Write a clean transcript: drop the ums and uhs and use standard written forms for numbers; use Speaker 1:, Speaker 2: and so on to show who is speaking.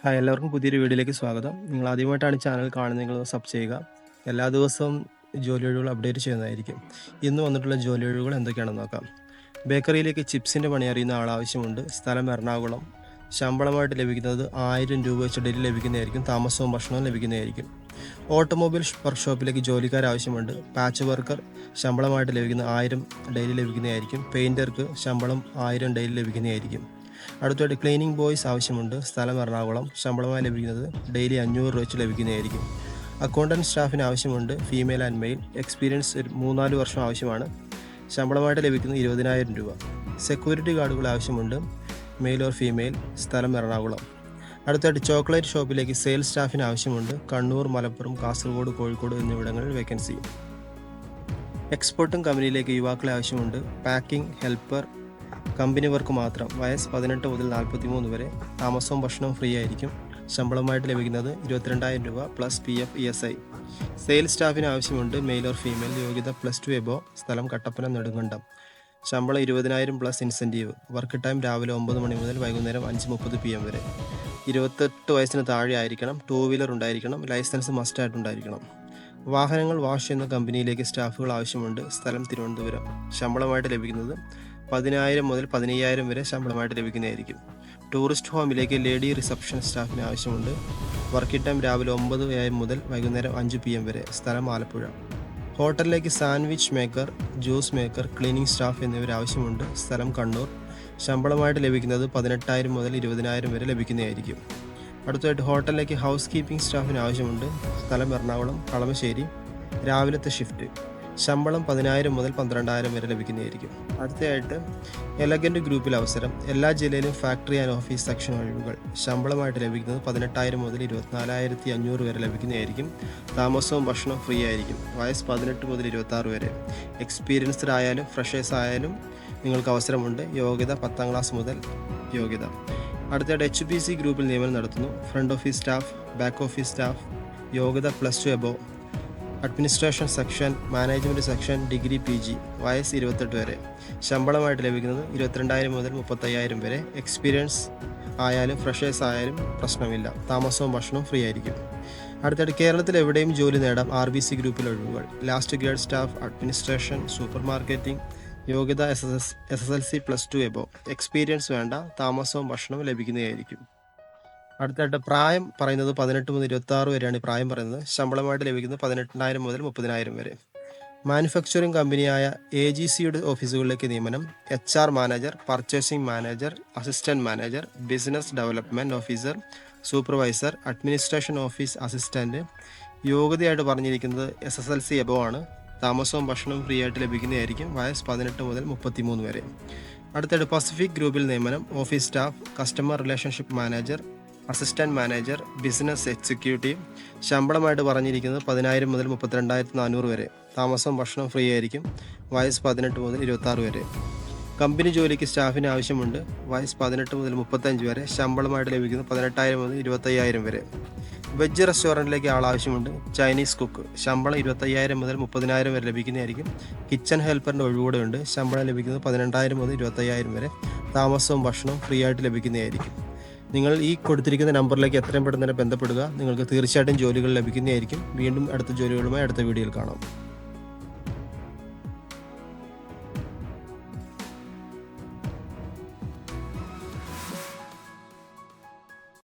Speaker 1: Hi, എല്ലാവർക്കും പുതിയൊരു വീഡിയോയിലേക്ക് സ്വാഗതം. നിങ്ങൾ ആദ്യമായിട്ടാണ് ചാനൽ കാണുന്നതെങ്കിൽ സബ് ചെയ്യുക. എല്ലാ ദിവസവും ജോലി ഒഴിവുകൾ അപ്ഡേറ്റ് ചെയ്യുന്നതായിരിക്കും. ഇന്ന് വന്നിട്ടുള്ള ജോലി ഒഴിവുകൾ എന്തൊക്കെയാണെന്ന് നോക്കാം. ബേക്കറിയിലേക്ക് ചിപ്സിൻ്റെ പണി അറിയുന്ന ആളാവശ്യമുണ്ട്. സ്ഥലം എറണാകുളം. ശമ്പളമായിട്ട് ലഭിക്കുന്നത് 1000 രൂപ വെച്ച് ഡെയിലി ലഭിക്കുന്നതായിരിക്കും. താമസവും ഭക്ഷണവും ലഭിക്കുന്നതായിരിക്കും. ഓട്ടോമൊബൈൽ വർക്ക്ഷോപ്പിലേക്ക് ജോലിക്കാരാവശ്യമുണ്ട്. പാച്ച് വർക്കർ ശമ്പളമായിട്ട് ലഭിക്കുന്ന 1000 ഡെയിലി ലഭിക്കുന്നതായിരിക്കും. പെയിൻറ്റർക്ക് ശമ്പളം 1000 ഡെയിലി ലഭിക്കുന്നതായിരിക്കും. അടുത്തായിട്ട് ക്ലീനിങ് ബോയ്സ് ആവശ്യമുണ്ട്. സ്ഥലം എറണാകുളം. ശമ്പളമായി ലഭിക്കുന്നത് ഡെയിലി 500 രൂപ വെച്ച് ലഭിക്കുന്നതായിരിക്കും. അക്കൗണ്ടൻറ്റ് സ്റ്റാഫിന് ആവശ്യമുണ്ട്. Female and mail. എക്സ്പീരിയൻസ് ഒരു 3-4 വർഷം ആവശ്യമാണ്. ശമ്പളമായിട്ട് ലഭിക്കുന്നത് 20,000 രൂപ. സെക്യൂരിറ്റി ഗാർഡുകൾ ആവശ്യമുണ്ട്. Male or female. സ്ഥലം എറണാകുളം. അടുത്തായിട്ട് ചോക്ലേറ്റ് ഷോപ്പിലേക്ക് സെയിൽസ് സ്റ്റാഫിന് ആവശ്യമുണ്ട്. കണ്ണൂർ, മലപ്പുറം, കാസർഗോഡ്, കോഴിക്കോട് എന്നിവിടങ്ങളിൽ വേക്കൻസി. എക്സ്പോർട്ടും കമ്പനിയിലേക്ക് യുവാക്കളെ ആവശ്യമുണ്ട്. പാക്കിംഗ് ഹെൽപ്പർ, കമ്പനി വർക്ക് മാത്രം. വയസ്സ് 18 മുതൽ 43 വരെ. താമസവും ഭക്ഷണവും ഫ്രീ ആയിരിക്കും. ശമ്പളമായിട്ട് ലഭിക്കുന്നത് 22,000 രൂപ പ്ലസ് PF ESI. സെയിൽസ് സ്റ്റാഫിന് ആവശ്യമുണ്ട്. Male or female. യോഗ്യത +2 എബോ. സ്ഥലം കട്ടപ്പന, നെടുങ്കണ്ടം. ശമ്പളം 20,000 പ്ലസ് ഇൻസെൻറ്റീവ്. വർക്ക് ടൈം രാവിലെ 9 മണി മുതൽ വൈകുന്നേരം 5:30 PM വരെ. 28 വയസ്സിന് താഴെ ആയിരിക്കണം. 2 വീലർ ഉണ്ടായിരിക്കണം. ലൈസൻസ് മസ്റ്റായിട്ടുണ്ടായിരിക്കണം. വാഹനങ്ങൾ വാഷ് ചെയ്യുന്ന കമ്പനിയിലേക്ക് സ്റ്റാഫുകൾ ആവശ്യമുണ്ട്. സ്ഥലം തിരുവനന്തപുരം. ശമ്പളമായിട്ട് ലഭിക്കുന്നത് 10,000 മുതൽ 15,000 വരെ ശമ്പളമായിട്ട് ലഭിക്കുന്നതായിരിക്കും. ടൂറിസ്റ്റ് ഹോമിലേക്ക് ലേഡി റിസപ്ഷൻ സ്റ്റാഫിന് ആവശ്യമുണ്ട്. വർക്കിംഗ് ടൈം രാവിലെ 9 AM മുതൽ വൈകുന്നേരം 5 PM വരെ. സ്ഥലം ആലപ്പുഴ. ഹോട്ടലിലേക്ക് sandwich maker, juice maker, cleaning staff എന്നിവർ ആവശ്യമുണ്ട്. സ്ഥലം കണ്ണൂർ. ശമ്പളമായിട്ട് ലഭിക്കുന്നത് 18,000 മുതൽ 20,000 വരെ ലഭിക്കുന്നതായിരിക്കും. അടുത്തായിട്ട് ഹോട്ടലിലേക്ക് ഹൗസ് കീപ്പിംഗ് സ്റ്റാഫിന് ആവശ്യമുണ്ട്. സ്ഥലം എറണാകുളം, കളമശ്ശേരി. രാവിലത്തെ ഷിഫ്റ്റ്. ശമ്പളം 10,000 മുതൽ 12,000 വരെ ലഭിക്കുന്നതായിരിക്കും. അടുത്തതായിട്ട് എലഗൻറ്റ് ഗ്രൂപ്പിൽ അവസരം. എല്ലാ ജില്ലയിലും ഫാക്ടറി ആൻഡ് ഓഫീസ് സെക്ഷൻ ഒഴിവുകൾ. ശമ്പളമായിട്ട് ലഭിക്കുന്നത് 18,000 മുതൽ 24,500 വരെ ലഭിക്കുന്നതായിരിക്കും. താമസവും ഭക്ഷണവും ഫ്രീ ആയിരിക്കും. വയസ്സ് 18 മുതൽ 26 വരെ. എക്സ്പീരിയൻസ്ഡ് ആയാലും ഫ്രഷേഴ്സ് ആയാലും നിങ്ങൾക്ക് അവസരമുണ്ട്. യോഗ്യത 10ാം ക്ലാസ് മുതൽ യോഗ്യത. അടുത്തതായിട്ട് HPC ഗ്രൂപ്പിൽ നിയമനം നടത്തുന്നു. Front office staff, back office staff. യോഗ്യത +2 above. Administration section, management section, degree PG. വയസ്സ് 28 വരെ. ശമ്പളമായിട്ട് ലഭിക്കുന്നത് 22,000 മുതൽ 35,000 വരെ. എക്സ്പീരിയൻസ് ആയാലും ഫ്രഷേഴ്സ് ആയാലും പ്രശ്നമില്ല. താമസവും ഭക്ഷണവും ഫ്രീ ആയിരിക്കും. അടുത്തായിട്ട് കേരളത്തിൽ എവിടെയും ജോലി നേടാം. RBC ഗ്രൂപ്പിൽ ഒഴിവുകൾ. Last grade staff, administration, super marketing. യോഗ്യത SSLC +2 എബോ. എക്സ്പീരിയൻസ് വേണ്ട. താമസവും ഭക്ഷണവും ലഭിക്കുന്നതായിരിക്കും. അടുത്തായിട്ട് പ്രായം പറയുന്നത് 18 മുതൽ 26 വരെയാണ് പ്രായം പറയുന്നത്. ശമ്പളമായിട്ട് ലഭിക്കുന്നത് 18,000 മുതൽ 30,000 വരെ. മാനുഫാക്ചറിംഗ് കമ്പനിയായ AGCയുടെ ഓഫീസുകളിലേക്ക് നിയമനം. HR manager, purchasing manager, assistant manager, business development officer, supervisor, administration office assistant. യോഗ്യതയായിട്ട് പറഞ്ഞിരിക്കുന്നത് SSLC എബോ ആണ്. താമസവും ഭക്ഷണവും ഫ്രീ ആയിട്ട് ലഭിക്കുന്നതായിരിക്കും. വയസ്സ് 18 മുതൽ 33 വരെ. അടുത്തായിട്ട് പസഫിക് ഗ്രൂപ്പിൽ നിയമനം. Office staff, customer relationship manager, assistant manager, business executive. ശമ്പളമായിട്ട് പറഞ്ഞിരിക്കുന്നത് 10,000 മുതൽ 32,400 വരെ. താമസവും ഭക്ഷണവും ഫ്രീ ആയിരിക്കും. വയസ്സ് 18 മുതൽ 26 വരെ. കമ്പനി ജോലിക്ക് സ്റ്റാഫിന് ആവശ്യമുണ്ട്. വയസ്സ് 18 മുതൽ 35 വരെ. ശമ്പളമായിട്ട് ലഭിക്കുന്നത് 18,000 മുതൽ 25,000 വരെ. വെജ് റെസ്റ്റോറൻറ്റിലേക്ക് ആളാവശ്യമുണ്ട്. Chinese cook. ശമ്പളം 25,000 മുതൽ 30,000 വരെ ലഭിക്കുന്നതായിരിക്കും. കിച്ചൺ ഹെൽപ്പറിൻ്റെ ഒഴിവുകൂടെ ഉണ്ട്. ശമ്പളം ലഭിക്കുന്നത് 12,000 മുതൽ 25,000 വരെ. താമസവും ഭക്ഷണവും ഫ്രീ ആയിട്ട് ലഭിക്കുന്നതായിരിക്കും. നിങ്ങൾ ഈ കൊടുത്തിരിക്കുന്ന നമ്പറിലേക്ക് എത്രയും പെട്ടെന്ന് തന്നെ ബന്ധപ്പെടുക. നിങ്ങൾക്ക് തീർച്ചയായിട്ടും ജോലികൾ ലഭിക്കുന്നതായിരിക്കും. വീണ്ടും അടുത്ത ജോലികളുമായി അടുത്ത വീഡിയോയിൽ കാണാം.